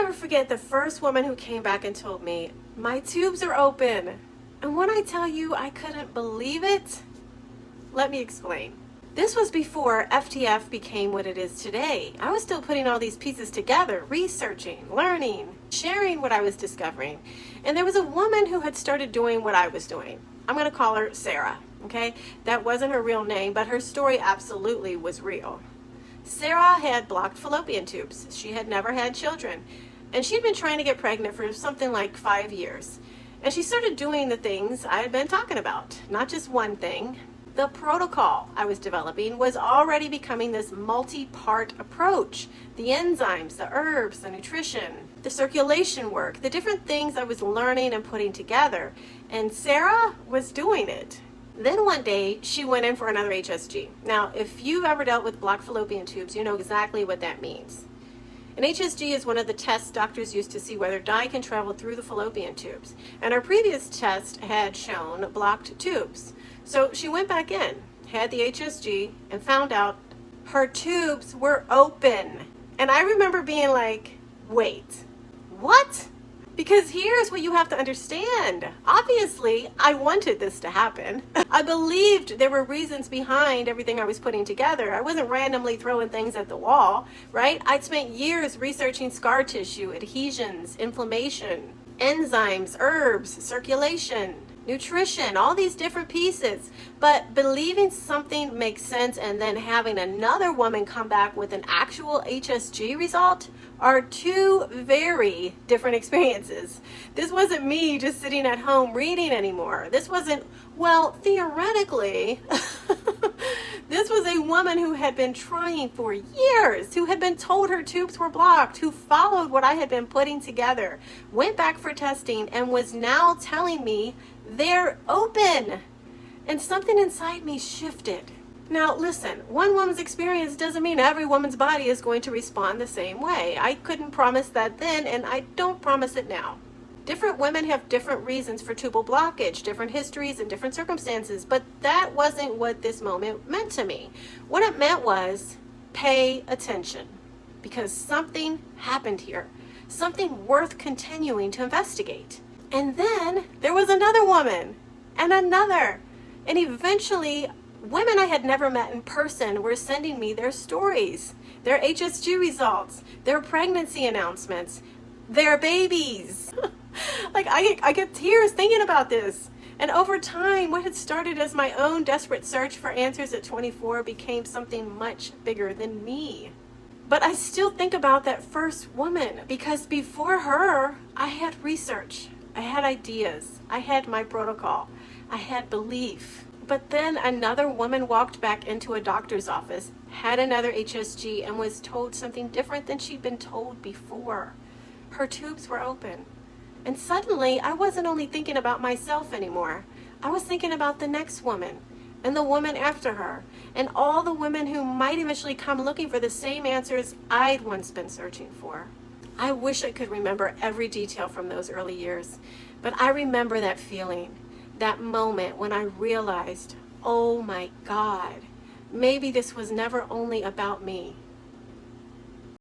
never forget the first woman who came back and told me, my tubes are open. And when I tell you I couldn't believe it, let me explain. This was before FTF became what it is today. I was still putting all these pieces together, researching, learning, sharing what I was discovering. And there was a woman who had started doing what I was doing. I'm going to call her Sarah, okay? That wasn't her real name, but her story absolutely was real. Sarah had blocked fallopian tubes. She had never had children. And she'd been trying to get pregnant for something like 5 years. And she started doing the things I had been talking about. Not just one thing. The protocol I was developing was already becoming this multi-part approach. The enzymes, the herbs, the nutrition, the circulation work, the different things I was learning and putting together. And Sarah was doing it. Then one day, she went in for another HSG. Now, if you've ever dealt with blocked fallopian tubes, you know exactly what that means. An HSG is one of the tests doctors use to see whether dye can travel through the fallopian tubes. And our previous test had shown blocked tubes. So she went back in, had the HSG, and found out her tubes were open. And I remember being like, wait, what? Because here's what you have to understand. Obviously, I wanted this to happen. I believed there were reasons behind everything I was putting together. I wasn't randomly throwing things at the wall, right? I'd spent years researching scar tissue, adhesions, inflammation, enzymes, herbs, circulation, nutrition, all these different pieces. But believing something makes sense and then having another woman come back with an actual HSG result are two very different experiences. This wasn't me just sitting at home reading anymore. This wasn't, well, theoretically, this was a woman who had been trying for years, who had been told her tubes were blocked, who followed what I had been putting together, went back for testing, and was now telling me they're open. And something inside me shifted. Now, listen, one woman's experience doesn't mean every woman's body is going to respond the same way. I couldn't promise that then, and I don't promise it now. Different women have different reasons for tubal blockage, different histories and different circumstances, but that wasn't what this moment meant to me. What it meant was pay attention, because something happened here, something worth continuing to investigate. And then there was another woman, and another, and eventually women I had never met in person were sending me their stories, their HSG results, their pregnancy announcements, their babies. Like I get tears thinking about this. And over time, what had started as my own desperate search for answers at 24 became something much bigger than me. But I still think about that first woman, because before her, I had research, I had ideas, I had my protocol, I had belief. But then another woman walked back into a doctor's office, had another HSG, and was told something different than she'd been told before. Her tubes were open. And suddenly, I wasn't only thinking about myself anymore. I was thinking about the next woman, and the woman after her, and all the women who might eventually come looking for the same answers I'd once been searching for. I wish I could remember every detail from those early years, but I remember that feeling. That moment when I realized, oh my God, maybe this was never only about me.